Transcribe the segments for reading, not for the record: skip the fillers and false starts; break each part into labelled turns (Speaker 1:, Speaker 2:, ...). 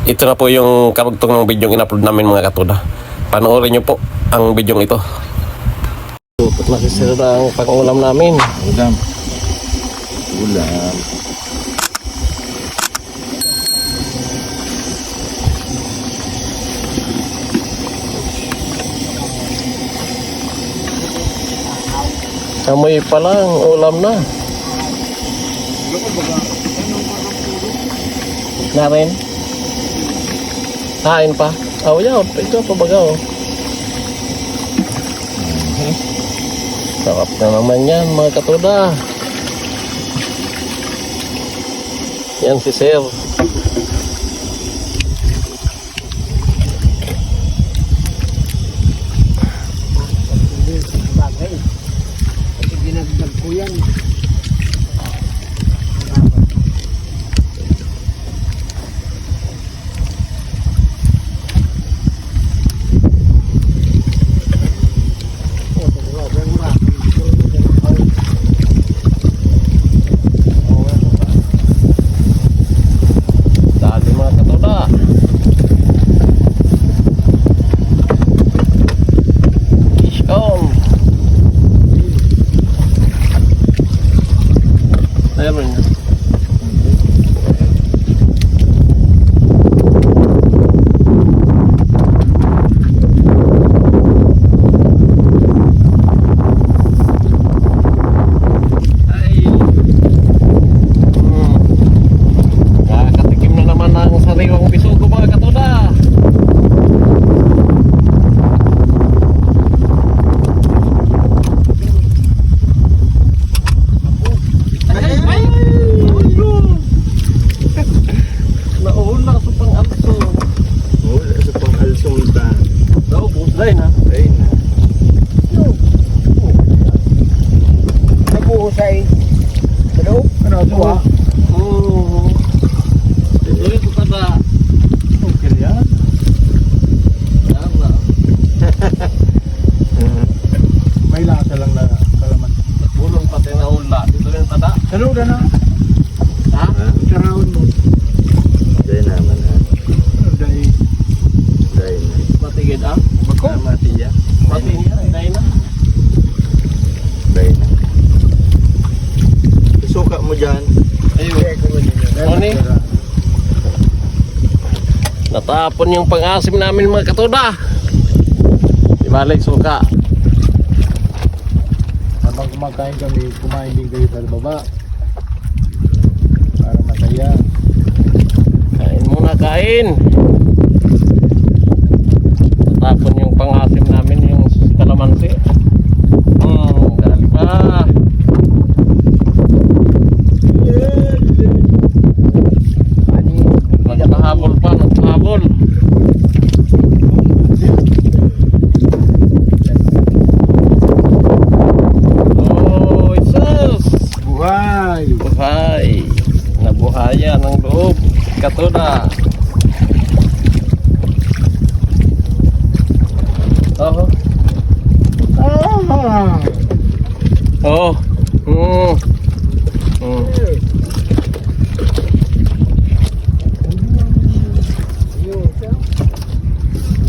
Speaker 1: ito na po yung karugtong ng video in-upload namin mga katuda. Panoorin nyo po ang video ito. Masisira ang pang-ulam namin.
Speaker 2: Ulam.
Speaker 1: Amoy pa lang, ulam na. Narin? Kain pa? Oh, yeah, ito pa baga oh. Sarap na naman yan mga katuda. Yan si Sir.
Speaker 3: Dinagdag ko yan.
Speaker 1: Dali mga katuda. Fish on. Meron. Nakakatikim na naman ng sariwang bisugo mga katuda. Nauna sa pang-also.
Speaker 2: Wala sa pang-alsong ta.
Speaker 1: Naubos dahil na.
Speaker 2: Ayun na.
Speaker 3: Nag-uusay. Hello? Ano ito ah?
Speaker 1: Oo. Ito yung kada.
Speaker 2: Okay yan.
Speaker 1: Yan na.
Speaker 2: May lasa lang na kalaman.
Speaker 1: Bulong pati na ula. Ito yung kada.
Speaker 3: Hello na na.
Speaker 1: Ha?
Speaker 3: Karawin mo.
Speaker 2: Dahil naman ha.
Speaker 3: Dahil.
Speaker 2: Dahil na.
Speaker 1: Matigid ah.
Speaker 2: Mati ya.
Speaker 1: Mati niya. Dahil na.
Speaker 2: Dahil na. Suka mo dyan.
Speaker 1: Ayun. Oni. Natapon yung pang-asim namin mga katuda. Di balik suka.
Speaker 3: Habang kumakain kami, kumain din kayo sa baba. Para masaya.
Speaker 1: Kain muna, kain. Natapon yung pang-asim namin yung kalamansi. Dali pa. Nagpahabol pa, nagpahabol. Oh, Jesus!
Speaker 3: Buhay!
Speaker 1: Buhay! Nabuhayan ang loob. Katuda. Oh.
Speaker 3: Ah!
Speaker 1: Oh.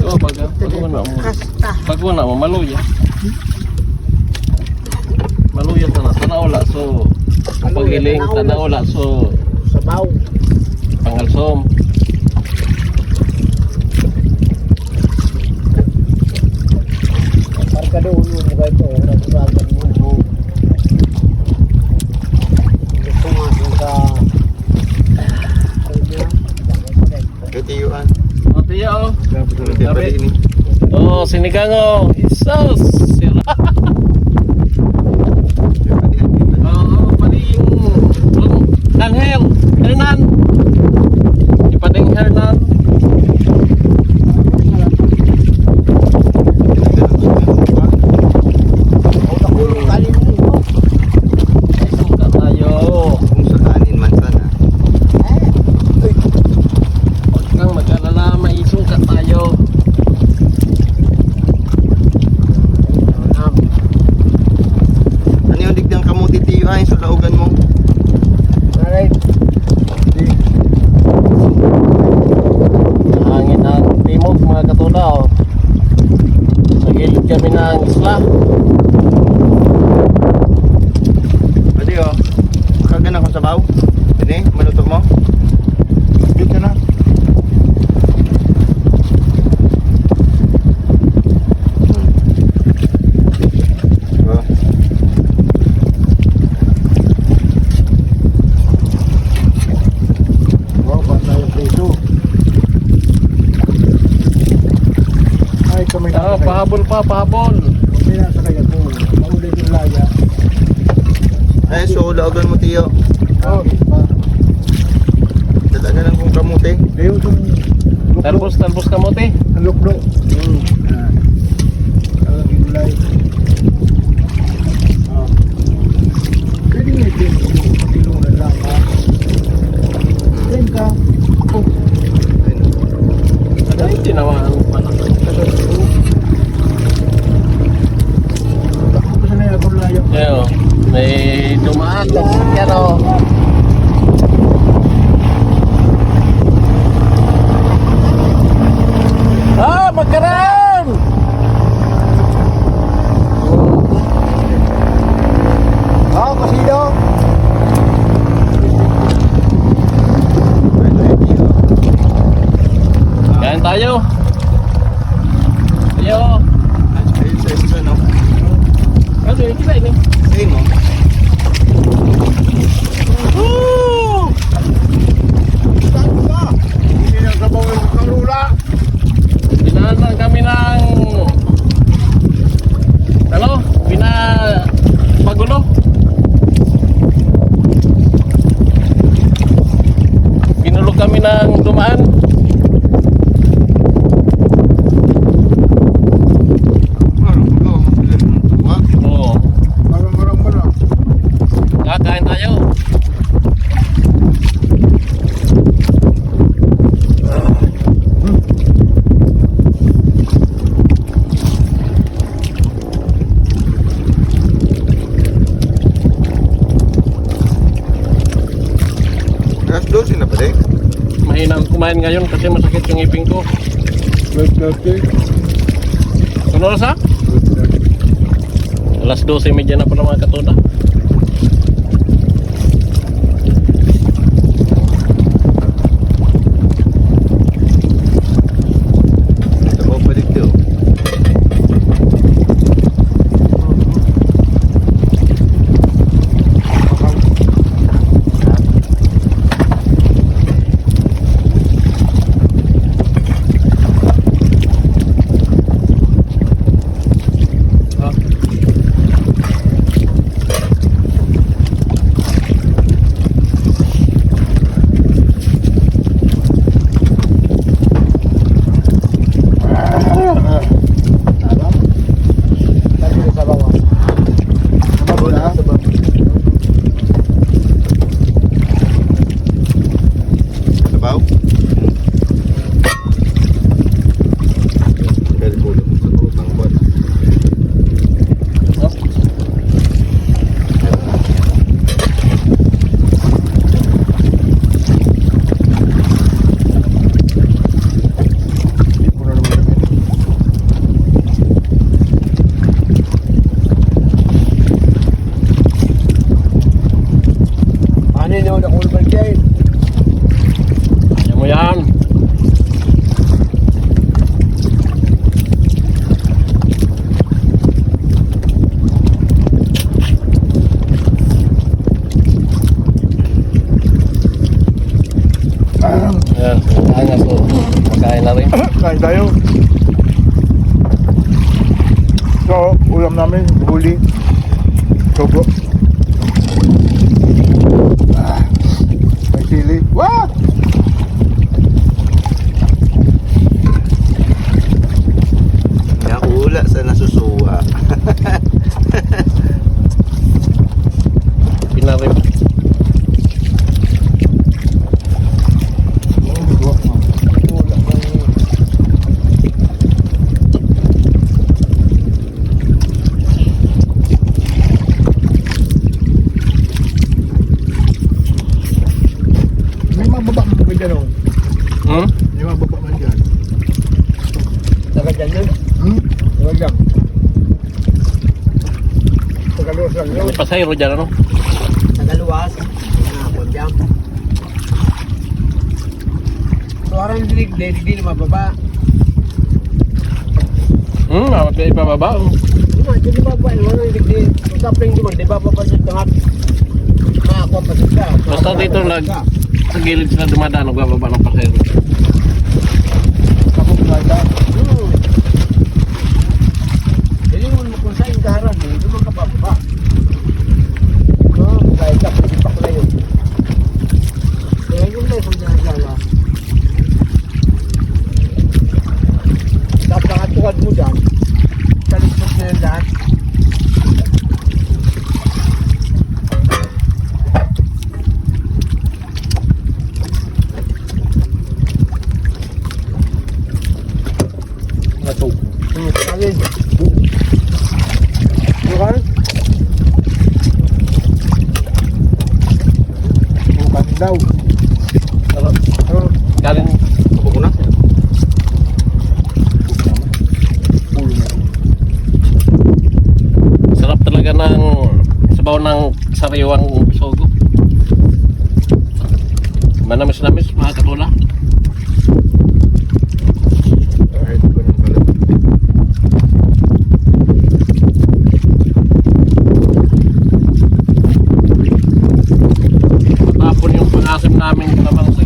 Speaker 1: Oh, pag wala mo maluya. Maluya tanawala so pagiling tanawala so
Speaker 3: Sabaw.
Speaker 1: pangalsom.
Speaker 3: Marka doon mo ba ito? Nagbagan mo. Gusto nga sa
Speaker 2: Katiyuan.
Speaker 1: O tiya oh.
Speaker 2: Sabi ini.
Speaker 1: Oh, sinigang oh. Jesus. Sira. Oh, paling Angel Hernan. Ipading Hernan. Suka tayo.
Speaker 2: Kung sa kanin man sana.
Speaker 1: Huwag kang mag-alala, may suka tayo. kami ng isla.
Speaker 2: Pwede oh. Kagan akong sabaw. Ini, maluto mo. Dito na. Oh.
Speaker 3: Wow, basta yung preso. Ay, kami
Speaker 1: Ah, pahabol pa, pahabol.
Speaker 3: Kami nasa kaya po. Maulay yung laya.
Speaker 2: Ay, so loogan mo tiyo.
Speaker 3: Oh, pa.
Speaker 2: Dala na lang kung kamuti.
Speaker 3: Kayo itong
Speaker 1: Talbos kamote.
Speaker 3: ang luklo. Ang gulay. Ah. Pwede nga ito. Tilungan lang ha. Then ka. Oh.
Speaker 1: Ay, tinamaan pa na.
Speaker 3: Takbo ko sa na yung layo.
Speaker 1: Ayan o. May dumaan. Yan o. Ah, magkaroon!
Speaker 3: Ah, kasido.
Speaker 1: Kain tayo. Tayo.
Speaker 2: Ayun sa isa, no?
Speaker 1: Ano yung kita ini?
Speaker 2: Ayun mo.
Speaker 1: Woo!
Speaker 3: Hindi na sabaw yung karula.
Speaker 1: Dinaanan kami ng ano? Pagulo. Binulog kami ng dumaan. Oo.
Speaker 3: Marang.
Speaker 1: Kakain tayo.
Speaker 2: Alas 12 na pala eh.
Speaker 1: Mahinang kumain ngayon kasi masakit yung ipin ko.
Speaker 3: Good dirty.
Speaker 1: Ano oras ha? Alas 12:30 na pala mga katoda.
Speaker 2: Sabaw pa dito. Sabaw? Very cool. Sabaw ng bot.
Speaker 3: Ano yun yung nakulman dyan?
Speaker 1: Ayan mo yan. Ayan, angas ko. Makain na rin.
Speaker 3: Kain tayo. So, ulam namin, huli. Sobo. May sili. Wah!
Speaker 2: Nakula sa nasusuwa.
Speaker 1: Pinarim.
Speaker 3: May mababa man dyan o.
Speaker 1: Hmm?
Speaker 3: May mababa man dyan.
Speaker 4: Dagat yan yun.
Speaker 3: Dagat yan. Tagalos lang yun.
Speaker 1: May pasayro dyan, ano?
Speaker 4: Tagaluwas. Hanapon dyan. Suarang dinig, di na mababa.
Speaker 1: Awat kayo ipababa.
Speaker 4: Di ba ba? Ano yung digdi? Usapin di man, di ba ba ba siya tangat? Makakuha pa siya.
Speaker 1: Basta dito sa gilid sila dumadaan, nagbababa ng pasayro.
Speaker 3: Kapag nada.
Speaker 4: Hindi mo kung saan kaharap eh, hindi mo kapababa.
Speaker 3: Kahit ka, pagsipak na yun.
Speaker 4: Kaya yung na kung dyan.
Speaker 3: Tapos nakatungad mo dyan.
Speaker 4: Talistos na yung lahat.
Speaker 3: Nato.
Speaker 4: Alin?
Speaker 3: Bukan? Bukan daw.
Speaker 1: Galing kukunas. Sarap talaga ng sabaw ng sariwang bisogo. Manamis-namis, mga katula.
Speaker 2: Kahit ko ng pala.
Speaker 1: Tapon yung pangasim namin naman sa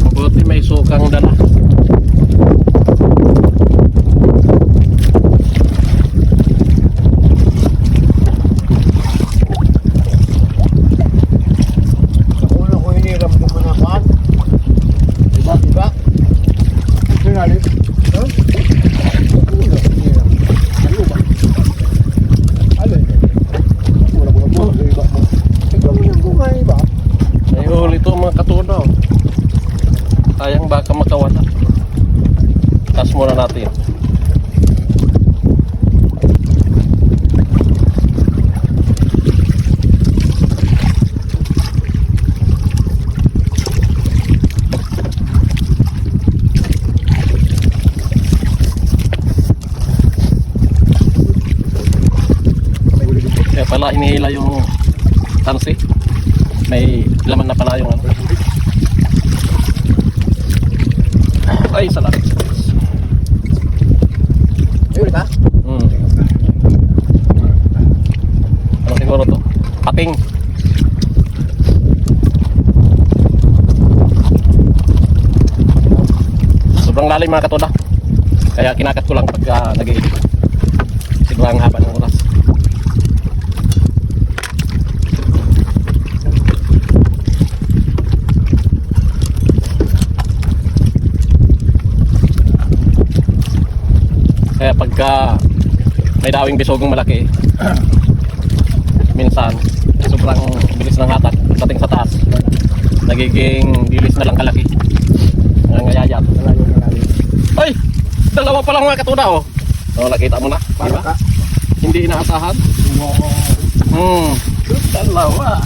Speaker 1: mabuti may sukang dala.
Speaker 4: Sa una ko hiniram ko muna kan. Diba? Diba?
Speaker 3: Sinalit. Ha? Ano ba? Alin? Wala mo na po. Iba mo. Ikaw mo yung bungay ba?
Speaker 1: May huli ito mga katuda. Sayang baka makawala. Tas muna natin.
Speaker 3: May huli dito.
Speaker 1: Kaya pala inihila yung tansi. May laman na pala yung ano. Ay, salamat.
Speaker 4: Ayun ka?
Speaker 1: Ano siguro to? Pating. Sobrang lalim mga katuda. Kaya kinakat ko lang pagka nag-i-edit. Siguro ang haba ng oras. Kaya pagka may dawing bisogong malaki, minsan sobrang bilis ng hatak dating sa taas, nagiging bilis na lang kalaki. Nangayayat.
Speaker 3: Malayo na namin.
Speaker 1: Ay! Dalawa pa lang mga katuda, oh. Oh, nakita mo na, di
Speaker 3: Para
Speaker 1: ba?
Speaker 3: ka.
Speaker 1: Hindi inaasahan. Dalawa.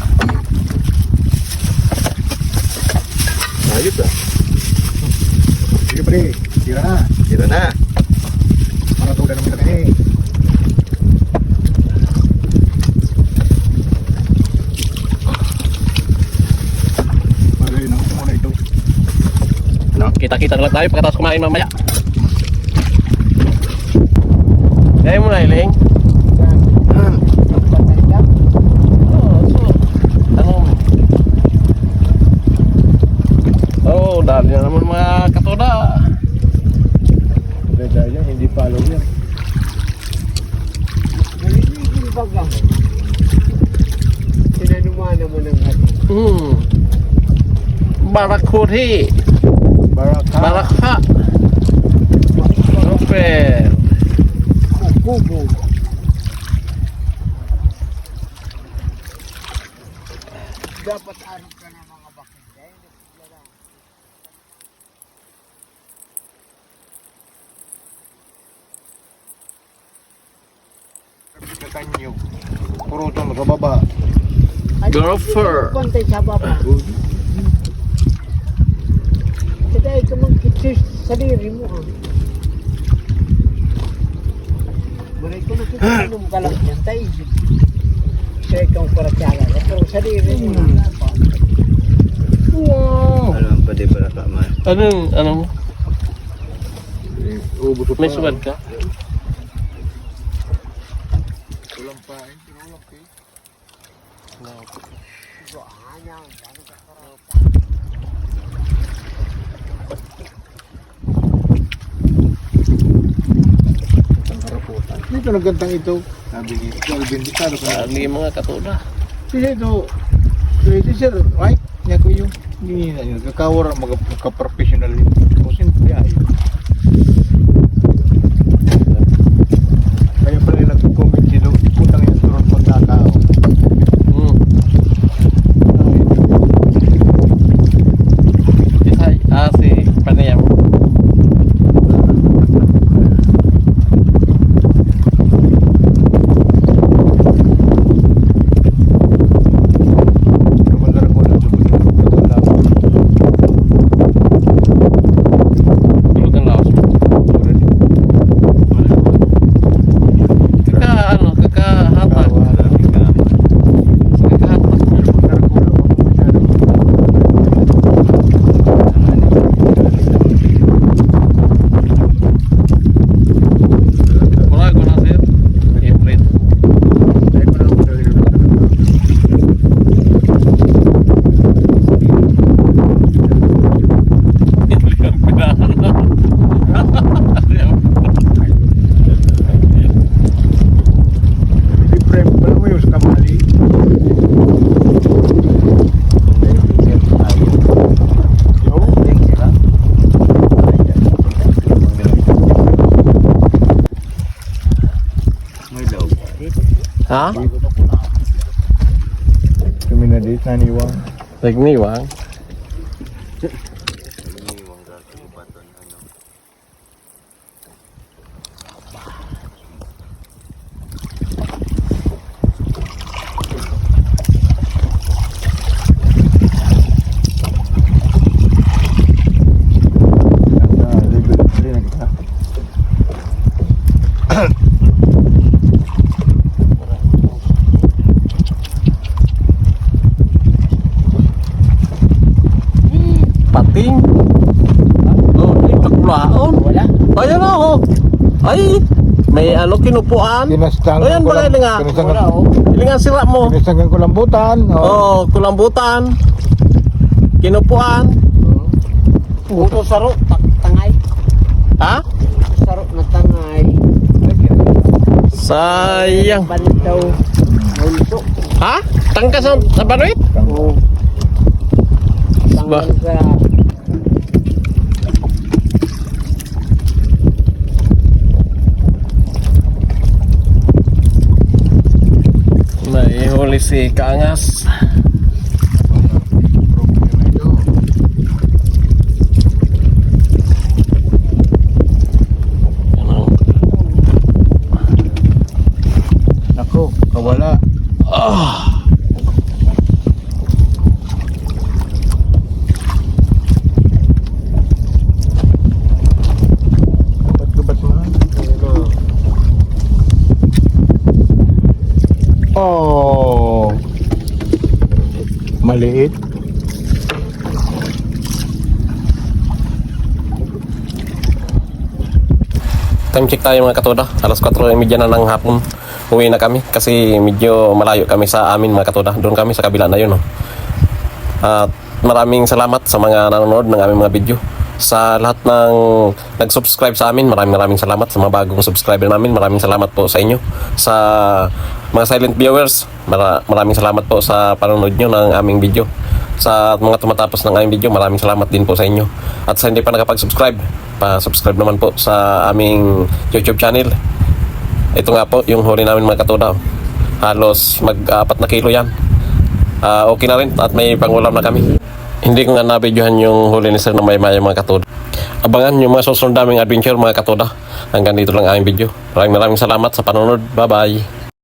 Speaker 2: Ayos ah.
Speaker 3: Sige pre. Tira na.
Speaker 2: Tira na.
Speaker 3: Para tuloy naman kami. Malay na. Muna ito.
Speaker 1: Kita-kita na lang tayo pagkatapos kumain mamaya. Kaya mo na, Iling. Oh, dali na naman mga katoda.
Speaker 3: Ganda yan. Hindi follow yan.
Speaker 4: Nalilingin baga mo. Sinanumana mo ng hati.
Speaker 1: Barakuti.
Speaker 3: Baraka.
Speaker 1: Baraka. Super.
Speaker 4: Kubo. Dapat arap ka ng mga bakit.
Speaker 3: Kanyo. Puro ito nakababa.
Speaker 1: Gopher.
Speaker 4: Kontay sa baba. Kaya ka magkitsis sa diri mo. Balik ko nagsinom ka lang yan tayo. Siya ikaw para tiyaga. Pero sarili mo na pa.
Speaker 3: Wow!
Speaker 2: Ano ang pwede para ka man?
Speaker 1: Ano mo?
Speaker 3: Ubus pa.
Speaker 1: May subad ka?
Speaker 3: Ulang pa. Ulang pa. Dito nagkantang ito. Sabi ni Calvin, di taro ka.
Speaker 1: Lagi mga katuda.
Speaker 3: Kasi ito, ito sir, right? Niya ko yung hindi na yun. Kakawar ang magka-professional yun. Kung simple ay. Kaya pala yung nag-comment sila, putang yung turun pang nakao.
Speaker 1: Si Panayam.
Speaker 3: Rumandar ko lang sa buto.
Speaker 1: Tulutan laos. Kakahata. Wala ko na sir. April.
Speaker 3: Frame pala mo yung sa kamali.
Speaker 2: May daw.
Speaker 1: Ha?
Speaker 3: Kami na dito, naniwang.
Speaker 1: Nagniwang.
Speaker 2: Iniwang gagawin baton ano.
Speaker 3: Nasa level 3 na kita.
Speaker 1: Pating. Oh, ikakulaon.
Speaker 4: Wala.
Speaker 1: Ayan na oh. Ay, may ano kinupuan.
Speaker 3: Kinastang
Speaker 1: Ayan ba kayo nga?
Speaker 4: Wala oh.
Speaker 1: Ilingan sira mo.
Speaker 3: Kinastangan ko lambutan.
Speaker 1: Oh, kulambutan. Kinupuan.
Speaker 4: Puto saro, tangay.
Speaker 1: Ha?
Speaker 4: Saro na tangay.
Speaker 1: Sayang.
Speaker 4: Bandaw. Hulso.
Speaker 1: Ha? Tangka sa banuit?
Speaker 4: Oo.
Speaker 1: Ba?
Speaker 4: Tanggal sa
Speaker 1: May huli si Kaangas.
Speaker 3: Ako, kawala. Ba't mo? Oh. Maliit.
Speaker 1: Time check tayo mga katoda. Alas 4:30 na ng hapon. Uwi na kami kasi medyo malayo kami sa amin mga katoda. Doon kami sa kabila na yun. Oh. At maraming salamat sa mga nanonood ng aming mga video. Sa lahat ng nag-subscribe sa amin, maraming salamat. Sa mga bagong subscriber namin, maraming salamat po sa inyo. Sa mga silent viewers, maraming salamat po sa panonood nyo ng aming video. Sa mga tumatapos ng aming video, maraming salamat din po sa inyo. At sa hindi pa nakapag-subscribe, pa-subscribe naman po sa aming YouTube channel. Ito nga po yung huli namin mga katoda. Halos mag-4 na kilo yan. Okay na rin at may pangulam na kami. Hindi ko nga nabidyohan yung huli ni Sir na may mga katoda. Abangan yung mga susunod naming adventure mga katoda. Hanggang dito lang ang aming video. Maraming salamat sa panonood. Bye bye.